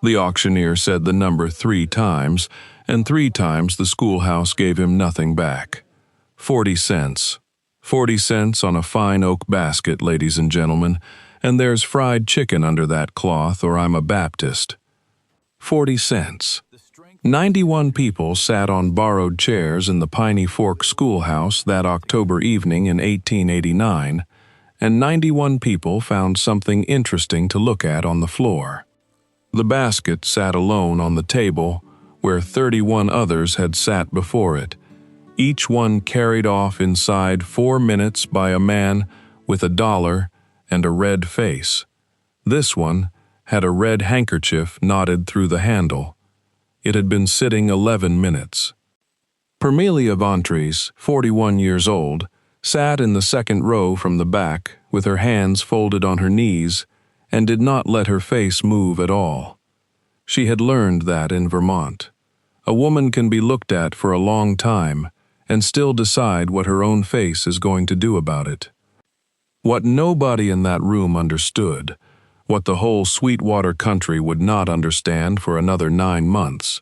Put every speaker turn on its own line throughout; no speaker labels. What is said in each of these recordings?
The auctioneer said the number 3 times, and 3 times the schoolhouse gave him nothing back. 40 cents. 40 cents on a fine oak basket, ladies and gentlemen, and there's fried chicken under that cloth, or I'm a Baptist. 40 cents. 91 people sat on borrowed chairs in the Piney Fork schoolhouse that October evening in 1889, and 91 people found something interesting to look at on the floor. The basket sat alone on the table, where 31 others had sat before it, each one carried off inside 4 minutes by a man with $1 and a red face. This one had a red handkerchief knotted through the handle. It had been sitting 11 minutes. Permelia Vantrease, 41 years old, sat in the second row from the back with her hands folded on her knees and did not let her face move at all. She had learned that in Vermont. A woman can be looked at for a long time and still decide what her own face is going to do about it. What nobody in that room understood, what the whole Sweetwater country would not understand for another 9 months,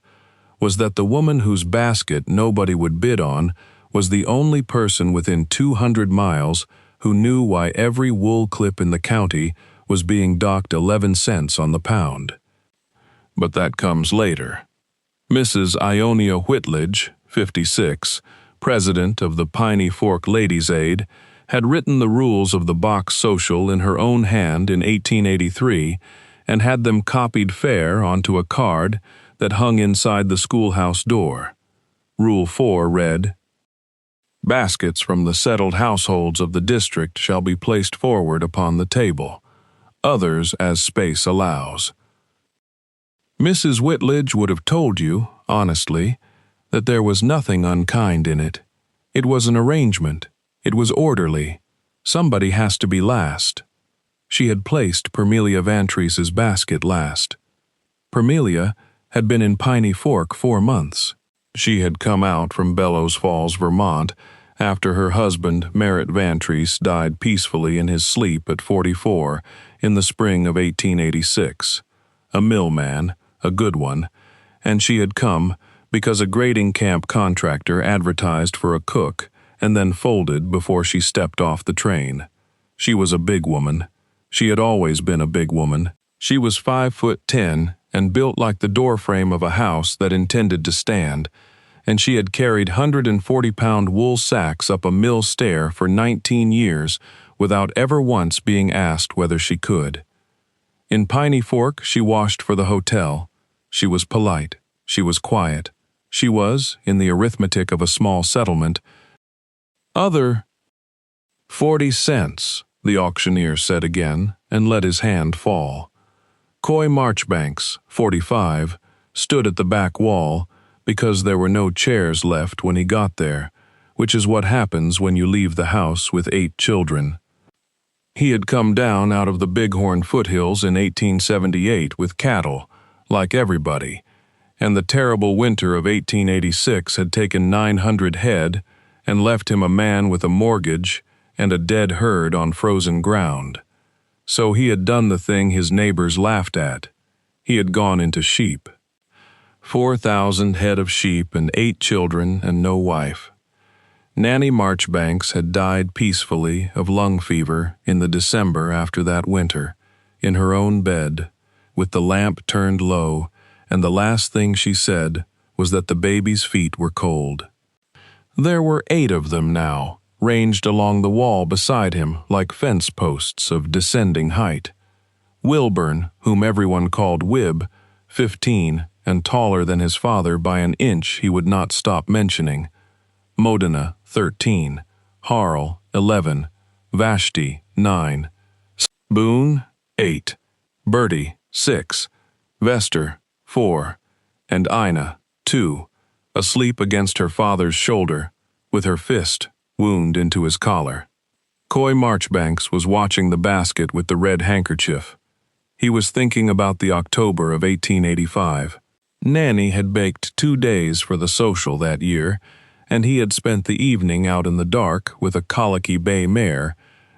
was that the woman whose basket nobody would bid on was the only person within 200 miles who knew why every wool clip in the county was being docked 11 cents on the pound. But that comes later. Mrs. Ionia Whitledge, 56, president of the Piney Fork Ladies' Aid, had written the rules of the box social in her own hand in 1883 and had them copied fair onto a card that hung inside the schoolhouse door. Rule 4 read, "Baskets from the settled households of the district shall be placed forward upon the table, others as space allows." Mrs. Whitledge would have told you, honestly, that there was nothing unkind in it. It was an arrangement. It was orderly. Somebody has to be last. She had placed Permelia Vantrease's basket last. Permelia had been in Piney Fork 4 months. She had come out from Bellows Falls, Vermont, after her husband, Merritt Vantrease, died peacefully in his sleep at 44 in the spring of 1886. A millman, a good one, and she had come because a grading camp contractor advertised for a cook and then folded before she stepped off the train. She was a big woman. She had always been a big woman. She was 5'10" and built like the doorframe of a house that intended to stand, and she had carried 140-pound wool sacks up a mill stair for 19 years without ever once being asked whether she could. In Piney Fork, she washed for the hotel. She was polite. She was quiet. She was, in the arithmetic of a small settlement, 40 cents, the auctioneer said again, and let his hand fall. Coy Marchbanks, 45, stood at the back wall because there were no chairs left when he got there, which is what happens when you leave the house with 8 children. He had come down out of the Bighorn foothills in 1878 with cattle, like everybody, and the terrible winter of 1886 had taken 900 head and left him a man with a mortgage and a dead herd on frozen ground. So he had done the thing his neighbors laughed at. He had gone into sheep. 4,000 head of sheep and 8 children and no wife. Nanny Marchbanks had died peacefully of lung fever in the December after that winter, in her own bed, with the lamp turned low, and the last thing she said was that the baby's feet were cold. There were 8 of them now, ranged along the wall beside him like fence posts of descending height. Wilburn, whom everyone called Wib, 15, and taller than his father by an inch he would not stop mentioning. Modena, 13. Harl, 11. Vashti, 9. Boone, 8. Bertie, 6. Vester, 4. And Ina, 2. Asleep against her father's shoulder, with her fist wound into his collar. Coy Marchbanks was watching the basket with the red handkerchief. He was thinking about the October of 1885. Nanny had baked 2 days for the social that year, and he had spent the evening out in the dark with a colicky bay mare,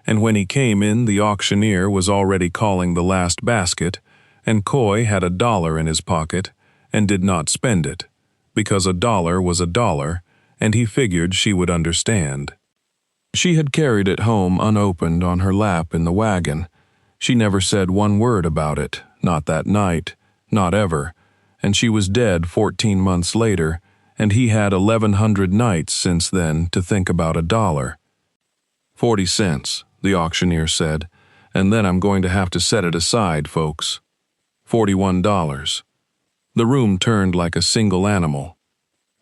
and when he came in the auctioneer was already calling the last basket, and Coy had $1 in his pocket and did not spend it, because $1 was $1, and he figured she would understand. She had carried it home unopened on her lap in the wagon. She never said one word about it, not that night, not ever, and she was dead 14 months later, and he had 1,100 nights since then to think about $1. 40 cents, the auctioneer said, and then I'm going to have to set it aside, folks. $41. The room turned like a single animal.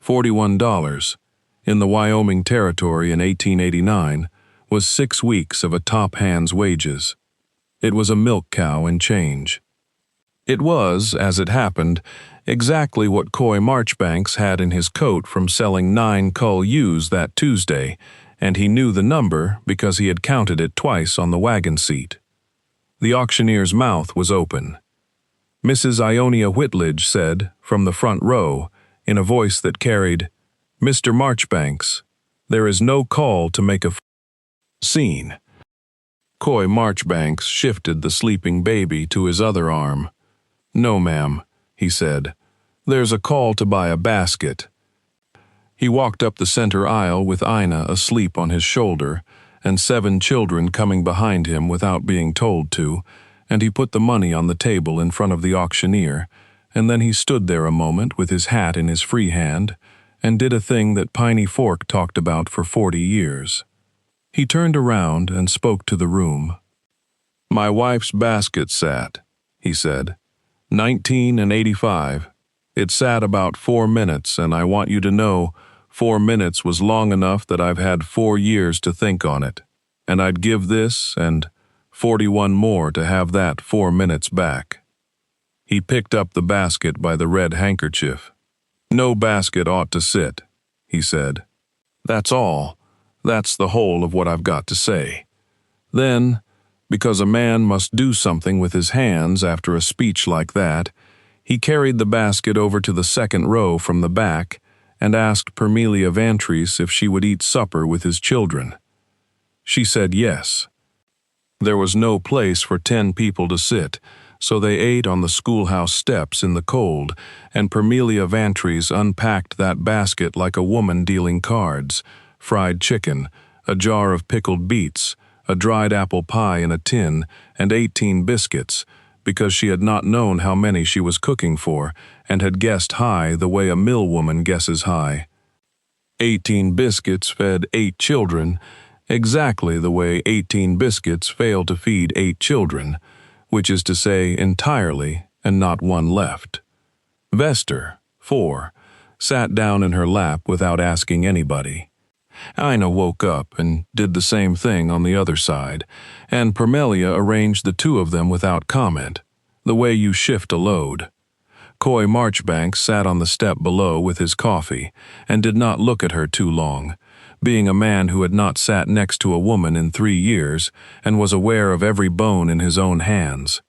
$41, in the Wyoming Territory in 1889, was 6 weeks of a top hand's wages. It was a milk cow and change. It was, as it happened, exactly what Coy Marchbanks had in his coat from selling 9 cull ewes that Tuesday, and he knew the number because he had counted it twice on the wagon seat. The auctioneer's mouth was open. Mrs. Ionia Whitledge said, from the front row, in a voice that carried, "Mr. Marchbanks, there is no call to make a scene." Coy Marchbanks shifted the sleeping baby to his other arm. "No, ma'am," he said. "There's a call to buy a basket." He walked up the center aisle with Ina asleep on his shoulder and 7 children coming behind him without being told to, and he put the money on the table in front of the auctioneer, and then he stood there a moment with his hat in his free hand and did a thing that Piney Fork talked about for 40 years. He turned around and spoke to the room. "My wife's basket sat," he said. 19 and 85. It sat about 4 minutes, and I want you to know 4 minutes was long enough that I've had 4 years to think on it, and I'd give this and 41 more to have that 4 minutes back. He picked up the basket by the red handkerchief. "No basket ought to sit," he said. "That's all. That's the whole of what I've got to say." Then, because a man must do something with his hands after a speech like that, he carried the basket over to the second row from the back and asked Permelia Vantrease if she would eat supper with his children. She said yes. There was no place for 10 people to sit, so they ate on the schoolhouse steps in the cold, and Permelia Vantrease unpacked that basket like a woman dealing cards: fried chicken, a jar of pickled beets, a dried apple pie in a tin, and 18 biscuits, because she had not known how many she was cooking for, and had guessed high the way a mill woman guesses high. 18 biscuits fed 8 children, exactly the way 18 biscuits fail to feed 8 children, which is to say entirely, and not one left. Vester, 4, sat down in her lap without asking anybody. Ina woke up and did the same thing on the other side, and Permelia arranged the 2 of them without comment, the way you shift a load. Coy Marchbanks sat on the step below with his coffee and did not look at her too long, being a man who had not sat next to a woman in 3 years and was aware of every bone in his own hands.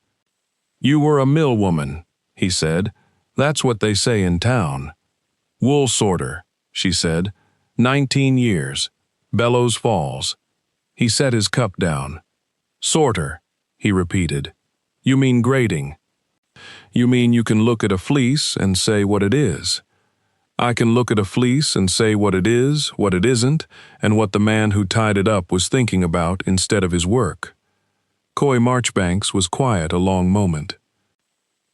"You were a mill woman," he said. "That's what they say in town." "Wool sorter," she said. 19 years. Bellows Falls. He set his cup down. "Sorter," he repeated. "You mean grading. You mean you can look at a fleece and say what it is. I can look at a fleece and say what it is, what it isn't, and what the man who tied it up was thinking about instead of his work." Coy Marchbanks was quiet a long moment.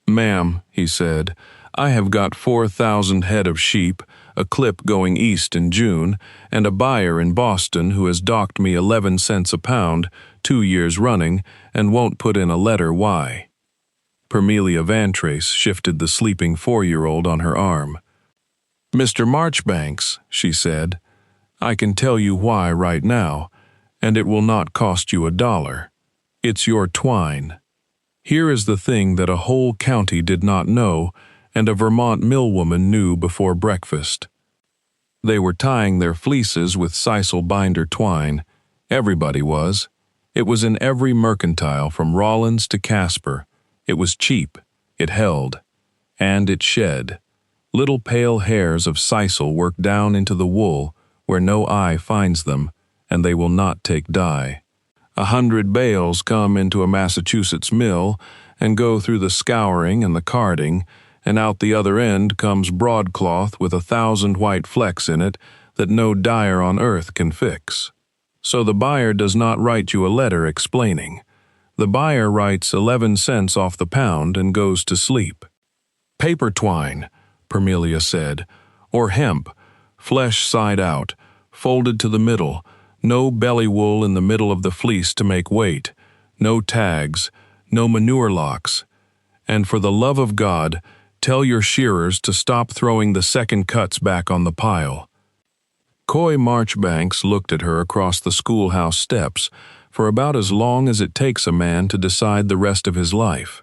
"Ma'am," he said, "I have got 4,000 head of sheep, a clip going east in June, and a buyer in Boston who has docked me 11 cents a pound 2 years running and won't put in a letter why." Permelia Vantrease shifted the sleeping 4-year-old on her arm. "Mr. Marchbanks," she said, "I can tell you why right now, and it will not cost you $1. It's your Twine. Here is the thing that a whole county did not know, and a Vermont millwoman knew before breakfast. They were tying their fleeces with sisal binder twine. Everybody was. It was in every mercantile from Rollins to Casper. It was cheap. It held. And it shed. Little pale hairs of sisal work down into the wool where no eye finds them, and they will not take dye. 100 bales come into a Massachusetts mill, and go through the scouring and the carding, and out the other end comes broadcloth with 1,000 white flecks in it that no dyer on earth can fix. So the buyer does not write you a letter explaining. The buyer writes 11 cents off the pound and goes to sleep. Paper twine, Permelia said, or hemp, flesh side out, folded to the middle, no belly wool in the middle of the fleece to make weight, no tags, no manure locks. And for the love of God, tell your shearers to stop throwing the second cuts back on the pile. Coy Marchbanks looked at her across the schoolhouse steps for about as long as it takes a man to decide the rest of his life.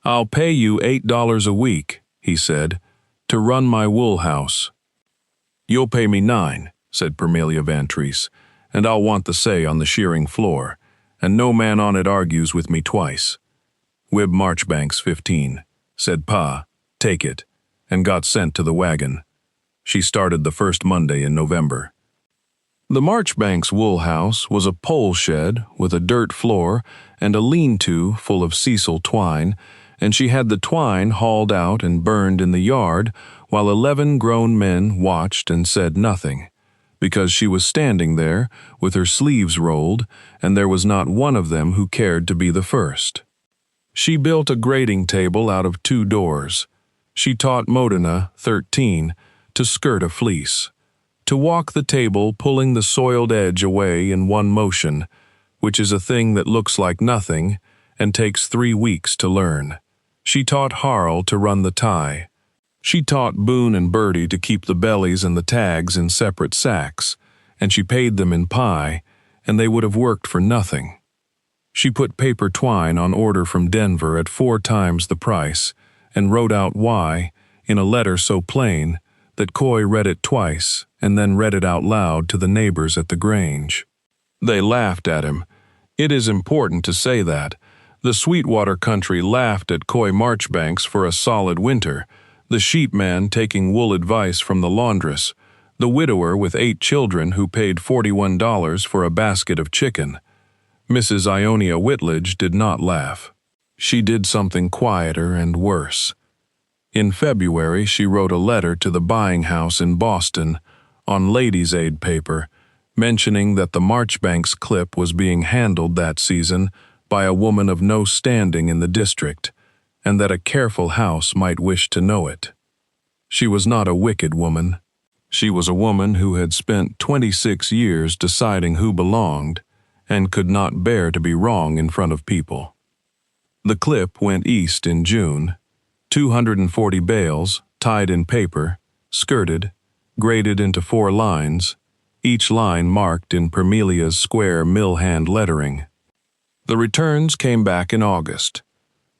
"I'll pay you $8 a week," he said, "to run my wool house." "You'll pay me 9, said Permelia Vantrease, "and I'll want the say on the shearing floor, and no man on it argues with me twice." "Wib Marchbanks, 15, said Pa, "take it," and got sent to the wagon. She started the first Monday in November. The Marchbanks wool house was a pole shed with a dirt floor and a lean-to full of sisal twine, and she had the twine hauled out and burned in the yard while 11 grown men watched and said nothing, because she was standing there with her sleeves rolled, and there was not one of them who cared to be the first. She built a grading table out of 2 doors. She taught Modena, 13, to skirt a fleece, to walk the table pulling the soiled edge away in one motion, which is a thing that looks like nothing and takes 3 weeks to learn. She taught Harl to run the tie. She taught Boone and Bertie to keep the bellies and the tags in separate sacks, and she paid them in pie, and they would have worked for nothing. She put paper twine on order from Denver at 4 times the price, and wrote out why in a letter so plain that Coy read it twice and then read it out loud to the neighbors at the Grange. They laughed at him. It is important to say that. The Sweetwater country laughed at Coy Marchbanks for a solid winter, the sheepman taking wool advice from the laundress, the widower with 8 children who paid $41 for a basket of chicken. Mrs. Ionia Whitledge did not laugh. She did something quieter and worse. In February, she wrote a letter to the buying house in Boston, on Ladies' Aid paper, mentioning that the Marchbanks clip was being handled that season by a woman of no standing in the district, and that a careful house might wish to know it. She was not a wicked woman. She was a woman who had spent 26 years deciding who belonged, and could not bear to be wrong in front of people. The clip went east in June, 240 bales, tied in paper, skirted, graded into 4 lines, each line marked in Permelia's square mill-hand lettering. The returns came back in August,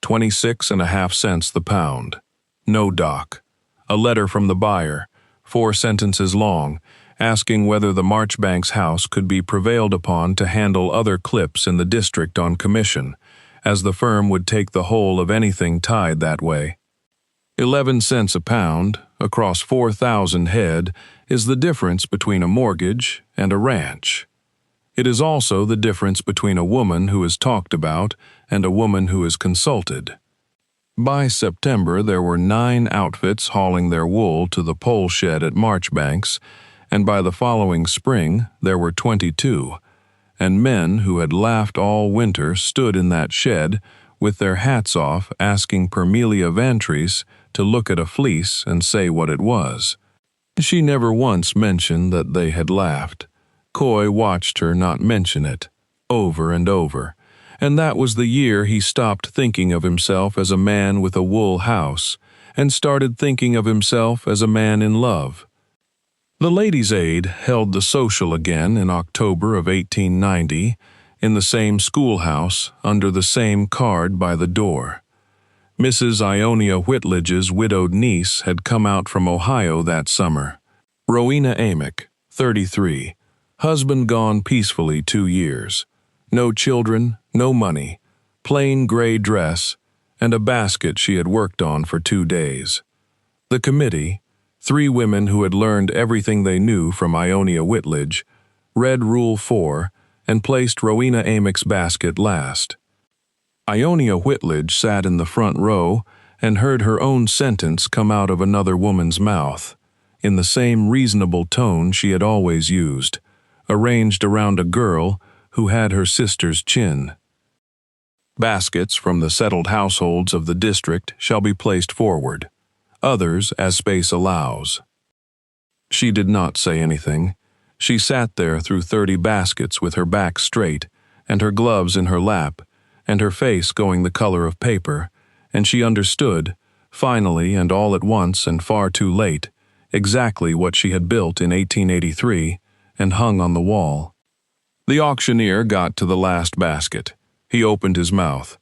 26.5 cents the pound. No dock. A letter from the buyer, 4 sentences long, asking whether the Marchbanks house could be prevailed upon to handle other clips in the district on commission, as the firm would take the whole of anything tied that way. 11 cents a pound, across 4,000 head, is the difference between a mortgage and a ranch. It is also the difference between a woman who is talked about and a woman who is consulted. By September, there were 9 outfits hauling their wool to the pole shed at Marchbanks, and by the following spring, there were 22, and men who had laughed all winter stood in that shed with their hats off asking Permelia Vantrease to look at a fleece and say what it was. She never once mentioned that they had laughed. Coy watched her not mention it, over and over, and that was the year he stopped thinking of himself as a man with a wool house and started thinking of himself as a man in love. The Ladies' Aid held the social again in October of 1890, in the same schoolhouse, under the same card by the door. Mrs. Ionia Whitledge's widowed niece had come out from Ohio that summer. Rowena Amick, 33, husband gone peacefully 2 years. No children, no money, plain gray dress, and a basket she had worked on for 2 days. The committee, 3 women who had learned everything they knew from Ionia Whitledge, read Rule 4 and placed Rowena Amick's basket last. Ionia Whitledge sat in the front row and heard her own sentence come out of another woman's mouth, in the same reasonable tone she had always used, arranged around a girl who had her sister's chin. Baskets from the settled households of the district shall be placed forward, others as space allows. She did not say anything. She sat there through 30 baskets with her back straight, and her gloves in her lap, and her face going the color of paper, and she understood, finally and all at once and far too late, exactly what she had built in 1883 and hung on the wall. The auctioneer got to the last basket. He opened his mouth.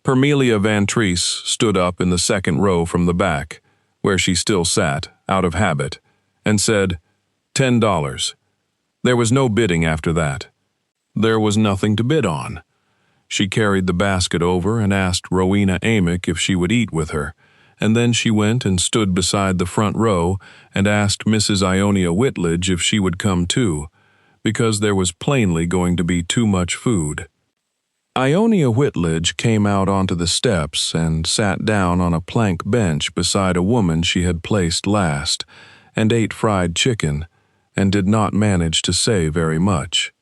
Permelia Vantrease stood up in the second row from the back, where she still sat, out of habit, and said, $10. There was no bidding after that. There was nothing to bid on. She carried the basket over and asked Rowena Amick if she would eat with her, and then she went and stood beside the front row and asked Mrs. Ionia Whitledge if she would come too, because there was plainly going to be too much food. Ionia Whitledge came out onto the steps and sat down on a plank bench beside a woman she had placed last, and ate fried chicken, and did not manage to say very much.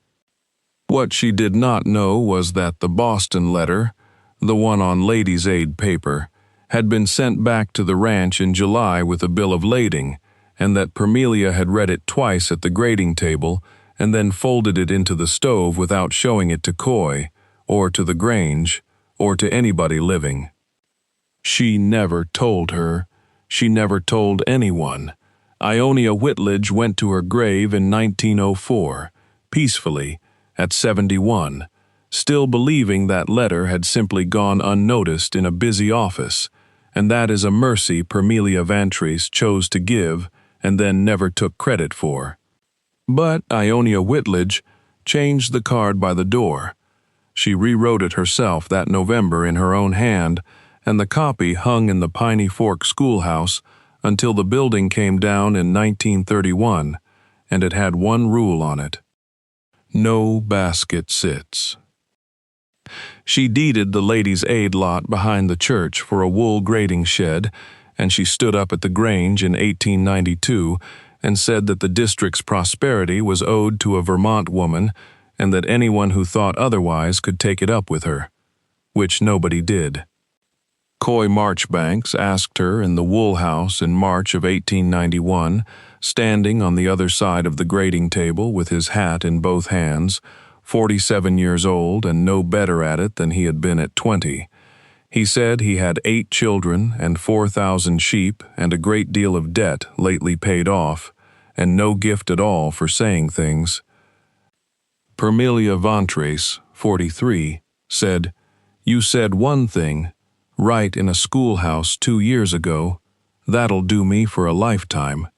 What she did not know was that the Boston letter, the one on Ladies' Aid paper, had been sent back to the ranch in July with a bill of lading, and that Permelia had read it twice at the grading table and then folded it into the stove without showing it to Coy, or to the Grange, or to anybody living. She never told her. She never told anyone. Ionia Whitledge went to her grave in 1904, peacefully, at 71, still believing that letter had simply gone unnoticed in a busy office, and that is a mercy Permelia Vantrease chose to give and then never took credit for. But Ionia Whitledge changed the card by the door. She rewrote it herself that November in her own hand, and the copy hung in the Piney Fork schoolhouse until the building came down in 1931, and it had one rule on it: no basket sits. She deeded the Ladies' Aid lot behind the church for a wool grading shed, and she stood up at the Grange in 1892 and said that the district's prosperity was owed to a Vermont woman, and that anyone who thought otherwise could take it up with her, which nobody did. Coy Marchbanks asked her in the wool house in March of 1891, standing on the other side of the grading table with his hat in both hands, 47 years old and no better at it than he had been at 20. He said he had 8 children and 4,000 sheep and a great deal of debt lately paid off, and no gift at all for saying things. Permelia Vantrease, 43, said, "You said one thing, right in a schoolhouse 2 years ago. That'll do me for a lifetime."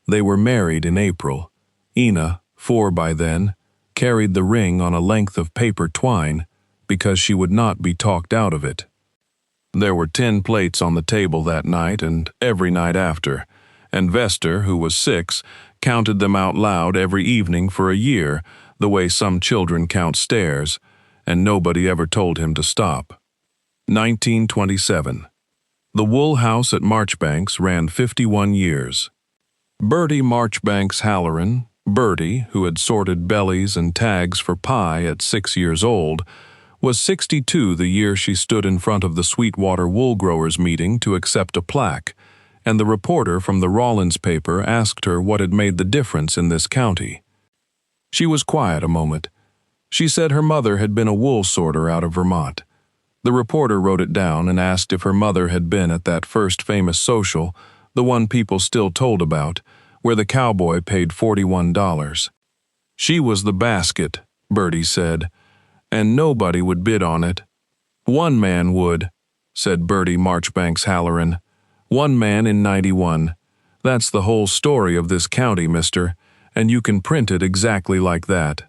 They were married in April. Ina, 4 by then, carried the ring on a length of paper twine because she would not be talked out of it. There were 10 plates on the table that night and every night after, and Vester, who was 6, counted them out loud every evening for a year, the way some children count stairs, and nobody ever told him to stop. 1927. The wool house at Marchbanks ran 51 years. Bertie Marchbanks Halloran, Bertie, who had sorted bellies and tags for pie at 6 years old, was 62 the year she stood in front of the Sweetwater Wool Growers meeting to accept a plaque, and the reporter from the Rawlins paper asked her what had made the difference in this county. She was quiet a moment. She said her mother had been a wool sorter out of Vermont. The reporter wrote it down and asked if her mother had been at that first famous social, the one people still told about, where the cowboy paid $41. She was the basket, Bertie said, and nobody would bid on it. "One man would," said Bertie Marchbanks Halloran. "One man in 91. That's the whole story of this county, mister, and you can print it exactly like that."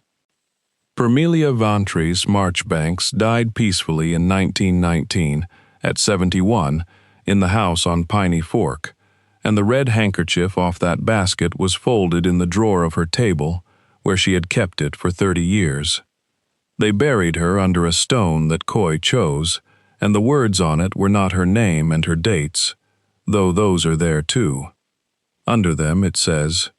Permelia Vantrease Marchbanks died peacefully in 1919, at 71, in the house on Piney Fork, and the red handkerchief off that basket was folded in the drawer of her table, where she had kept it for 30 years. They buried her under a stone that Coy chose, and the words on it were not her name and her dates, though those are there too. Under them it says,